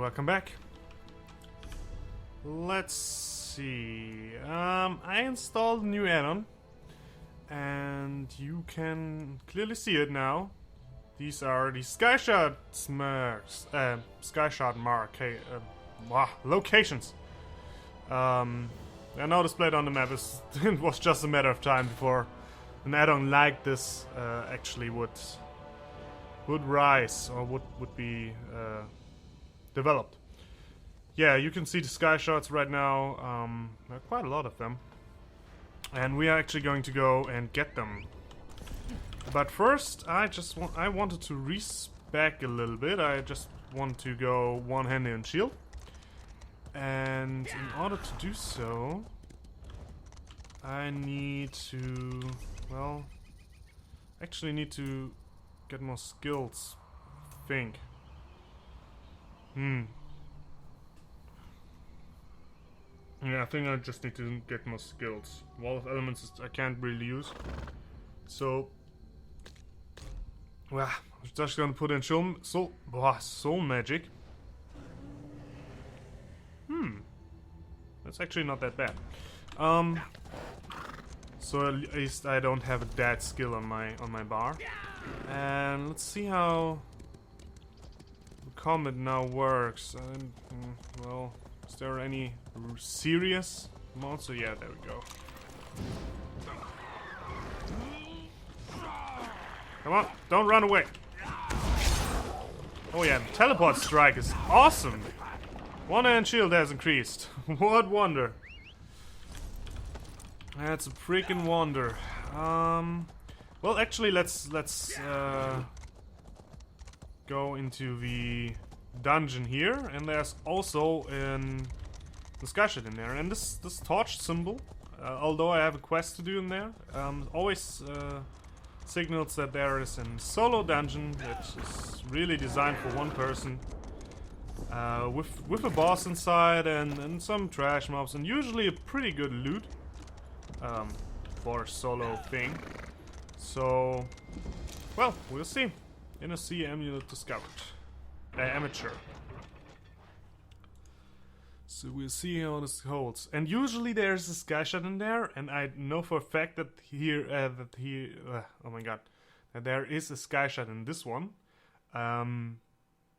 welcome back. Let's see. I installed a new add-on, and you can clearly see it now. These are the Skyshot locations. They're now displayed on the map. It was just a matter of time before an add-on like this actually would rise or would be developed. Yeah, you can see the sky shots right now. There are quite a lot of them, and we are actually going to go and get them. But first, I wanted to respec a little bit. I just want to go one-handed and shield, and in order to do so, I need to, well, actually need to get more skills, I think. Yeah, I think I just need to get more skills. Wall of Elements I can't really use. So, well, I'm just gonna put in soul magic. That's actually not that bad. So at least I don't have that skill on my bar. And let's see how the combat now works. Well, is there any serious monster? Yeah, there we go. Come on, don't run away. Oh yeah, the teleport strike is awesome. One-hand shield has increased. What wonder. That's a freaking wonder. Well, actually, let's go into the dungeon here, and there's also the Skyshot in there, and this torch symbol. Although I have a quest to do in there, always signals that there is a solo dungeon that is really designed for one person, with a boss inside and some trash mobs, and usually a pretty good loot for a solo thing. So, well, we'll see. Inner Sea amulet discovered. Amateur. So we'll see how this holds. And usually there's a Skyshot in there, and I know for a fact that oh my god, that there is a Skyshot in this one.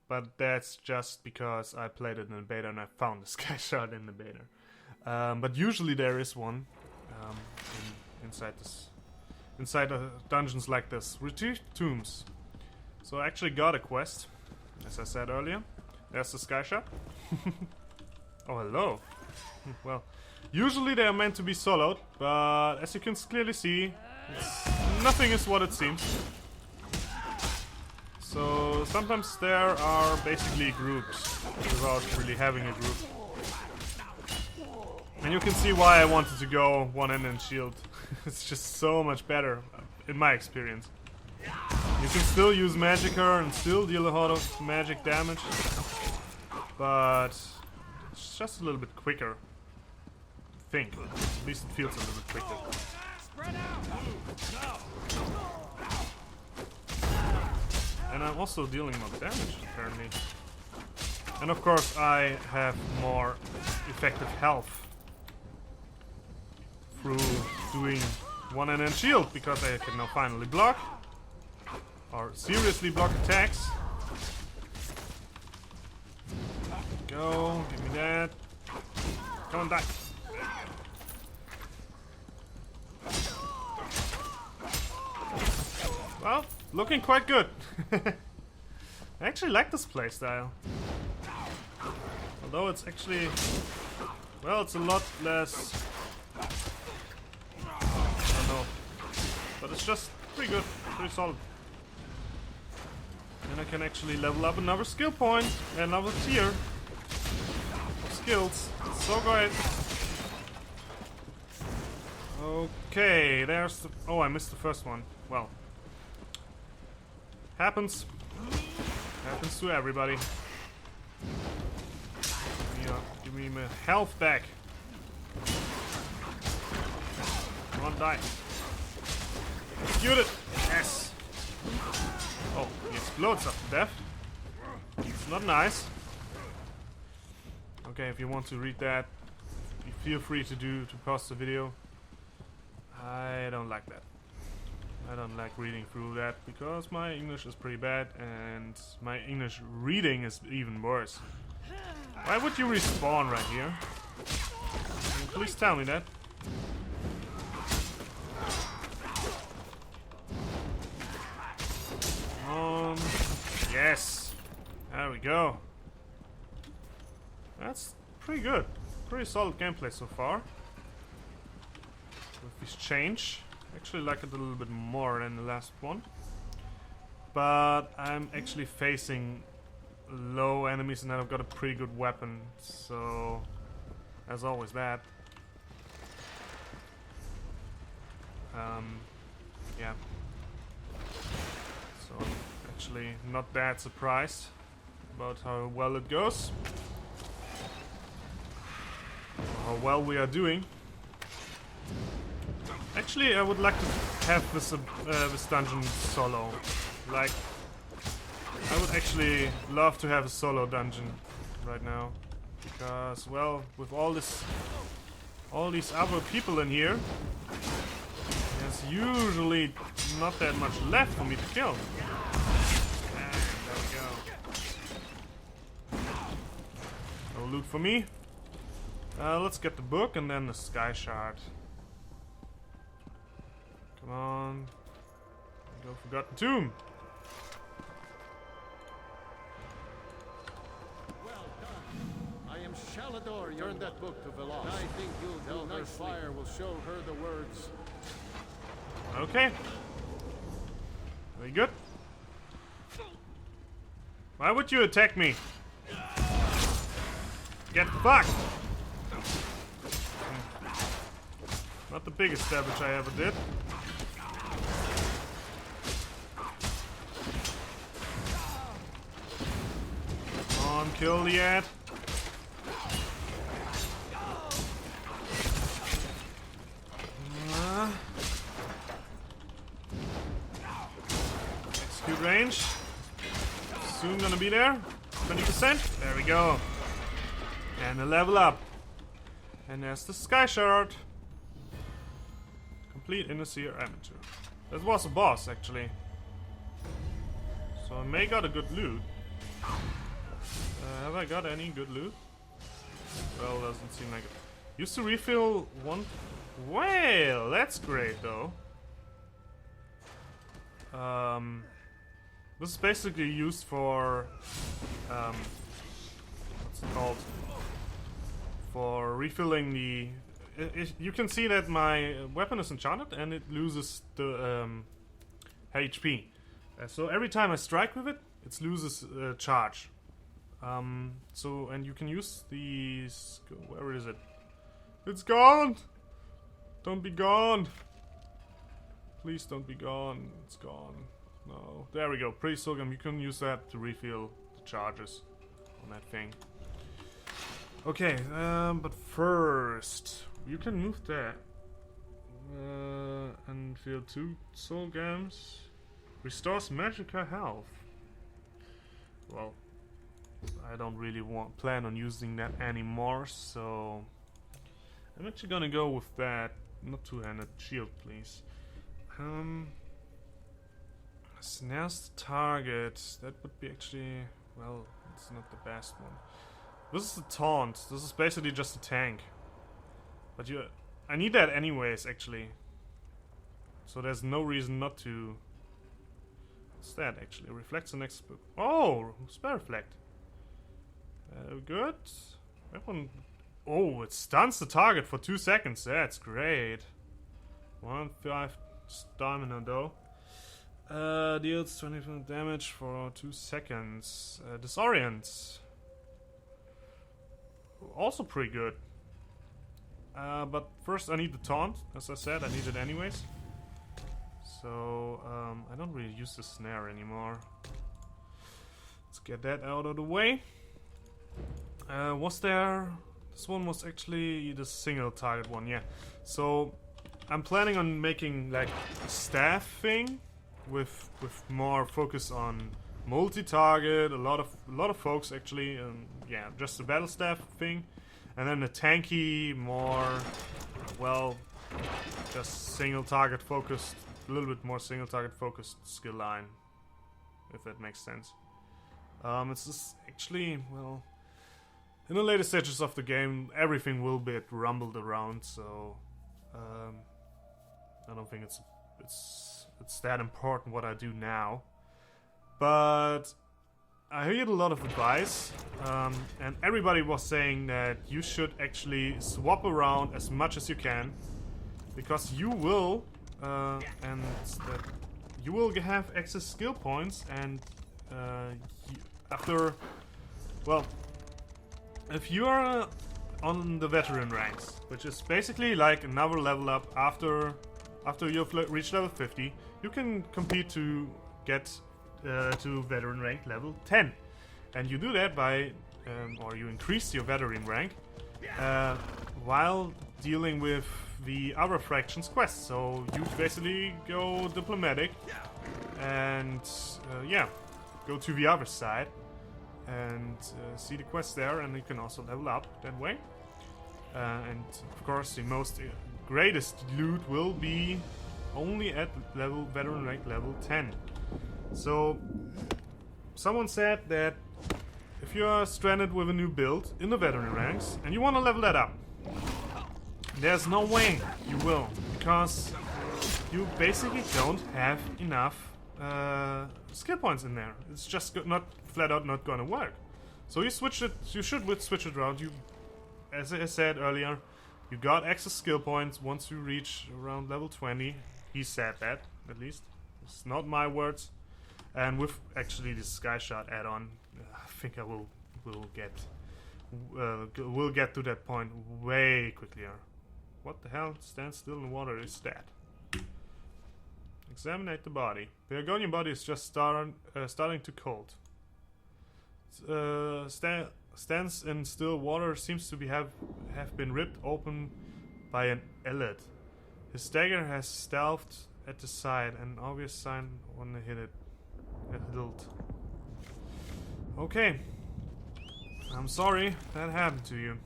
But that's just because I played it in the beta and I found a Skyshot in the beta. But usually there is one inside dungeons like this. Retrieve tombs. So I actually got a quest, as I said earlier. There's the Skyshot. Oh, hello. Well, usually they are meant to be soloed, but as you can clearly see, nothing is what it seems. So sometimes there are basically groups without really having a group. And you can see why I wanted to go one-handed shield. It's just so much better, in my experience. You can still use Magicka and still deal a lot of magic damage, but it's just a little bit quicker. I think. At least it feels a little bit quicker. And I'm also dealing more damage, apparently. And of course I have more effective health through doing one-handed shield, because I can now finally block, or seriously block attacks. Go, give me that. Come on, die. Well, looking quite good. I actually like this playstyle. Although it's actually, well, it's a lot less, I don't know, but it's just pretty good, pretty solid. And I can actually level up another skill point, another tier of skills. It's so great. Okay, there's the, oh, I missed the first one. Well, happens to everybody. Give me my health back. Come on, die. Execute it. Yes. Oh, he explodes after death. It's not nice. Okay, if you want to read that, feel free to pause the video. I don't like that. I don't like reading through that because my English is pretty bad and my English reading is even worse. Why would you respawn right here? Can you please tell me that. Yes! There we go. That's pretty good. Pretty solid gameplay so far. With this change. Actually like it a little bit more than the last one. But I'm actually facing low enemies and I've got a pretty good weapon. So that's always bad. Yeah. So I'm actually not that surprised about how well it goes. How well we are doing. Actually, I would like to have this dungeon solo. Like, I would actually love to have a solo dungeon right now, because, well, with all these other people in here, there's usually not that much left for me to kill. And there we go. No loot for me. Let's get the book and then the sky shard. Come on. Go Forgotten Tomb. Well done. I am Shalador. Turn that book to Veloz. I think you'll tell her fire will show her the words. Okay. Very good. Why would you attack me? Get fucked! Not the biggest damage I ever did. Come on, kill the ad. Execute range. Soon gonna be there. 20%. There we go. And a level up. And there's the sky shard. Complete Inner Seer Amateur. That was a boss, actually. So I may got a good loot. Have I got any good loot? Well, doesn't seem like it. Used to refill one. Well, that's great, though. This is basically used for what's it called? For refilling the. You can see that my weapon is enchanted and it loses the HP. So every time I strike with it, it loses charge. So and you can use these. Where is it? It's gone. Don't be gone. Please don't be gone. It's gone. No. There we go. Pretty Silgam. You can use that to refill the charges on that thing. Okay. But first. You can move that and feel 2 soul gems. Restores magica health. Well, I don't really plan on using that anymore, so I'm actually gonna go with that. Not two-handed shield, please. Snares the target. That would be actually, well, it's not the best one. This is the taunt. This is basically just a tank. But I need that anyways, actually. So there's no reason not to. What's that, actually? Reflects the next book. Oh, spell reflect. Good. Weapon. Oh, it stuns the target for 2 seconds. That's great. 1-5 stamina, though. Deals 20% damage for 2 seconds. Disorients. Also pretty good. But first I need the taunt. As I said, I need it anyways. So, I don't really use the snare anymore. Let's get that out of the way. Was there... This one was actually the single target one, yeah. So, I'm planning on making like a staff thing with more focus on multi-target, a lot of folks actually, yeah, just the battle staff thing, and then the tanky, more, well, just single target focused, a little bit more single target focused skill line, if that makes sense. It's just actually, well, in the later stages of the game, everything will be rumbled around, so I don't think it's that important what I do now. But I heard a lot of advice, and everybody was saying that you should actually swap around as much as you can, because you will, and that you will have excess skill points, and after, well, if you are on the veteran ranks, which is basically like another level up after you've reached level 50, you can compete to get to veteran rank level 10, and you do that by or you increase your veteran rank while dealing with the other fractions quests. So you basically go diplomatic and yeah, go to the other side and see the quests there, and you can also level up that way. And of course, the most greatest loot will be only at veteran rank level 10. So someone said that if you are stranded with a new build in the veteran ranks and you want to level that up, there's no way you will, because you basically don't have enough skill points in there. It's just not flat out not gonna work. So you switch it. You should switch it around. You, as I said earlier, you got excess skill points once you reach around level 20. He said that, at least. It's not my words. And with actually this Sky Shot add-on, I think I will get to that point way quicker. What the hell? Stand still in water is that? Examine the body. The Argonian body is just starting to cold. Stands in still water, seems to have been ripped open by an elite. His dagger has stealthed at the side, an obvious sign when they hit it. A hilt. Okay. I'm sorry that happened to you.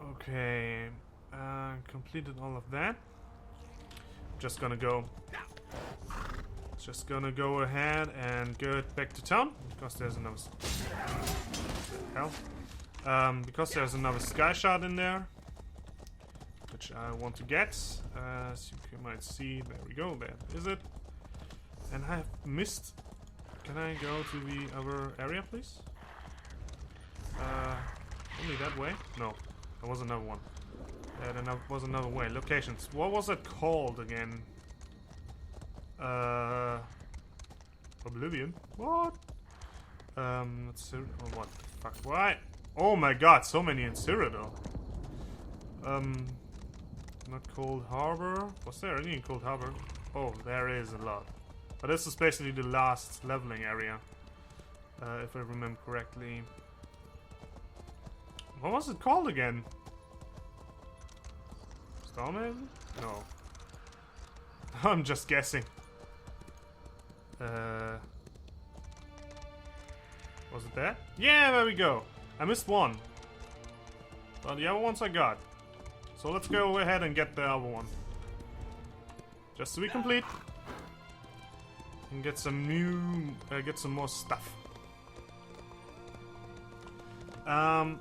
Okay. Completed all of that. Just gonna go ahead and go back to town because there's another because there's another Sky Shot in there, which I want to get. As you might see, there we go. There is it. And I have missed. Can I go to the other area, please? Only that way? No, there was another one. There was another way. Locations. What was it called again? Oblivion? What? Let's see. Oh, what the fuck? Why? Oh my god, so many in Cyrodiil. Not Cold Harbor. Was there any in Cold Harbor? Oh, there is a lot. But this is basically the last leveling area. If I remember correctly. What was it called again? Stormhaven? No. I'm just guessing. Was it that? Yeah, there we go. I missed one. But the other ones I got. So let's go ahead and get the other one. Just to be complete. And get some new... get some more stuff. I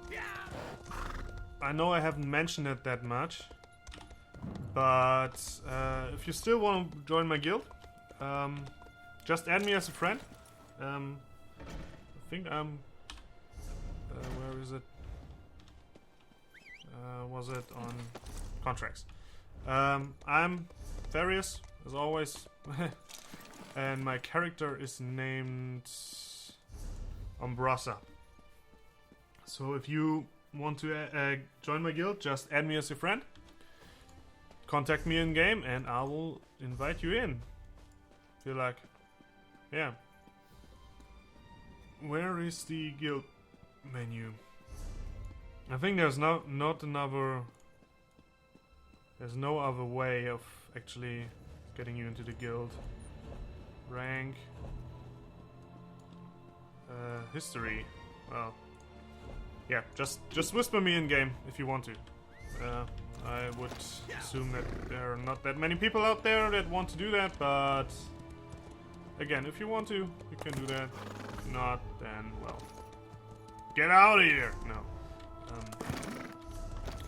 know I haven't mentioned it that much. But if you still want to join my guild, just add me as a friend. I think I'm... where is it? Was it on contracts? I'm Therieos, as always. And my character is named Umbrasa. So if you want to join my guild, just add me as a friend. Contact me in game and I will invite you in. Feel like, yeah. Where is the guild menu? I think there's no other way of actually getting you into the guild. Rank. History. Well, yeah, just whisper me in game if you want to. I would assume that there are not that many people out there that want to do that, but again, if you want to, you can do that. If not, then well, get out of here. No.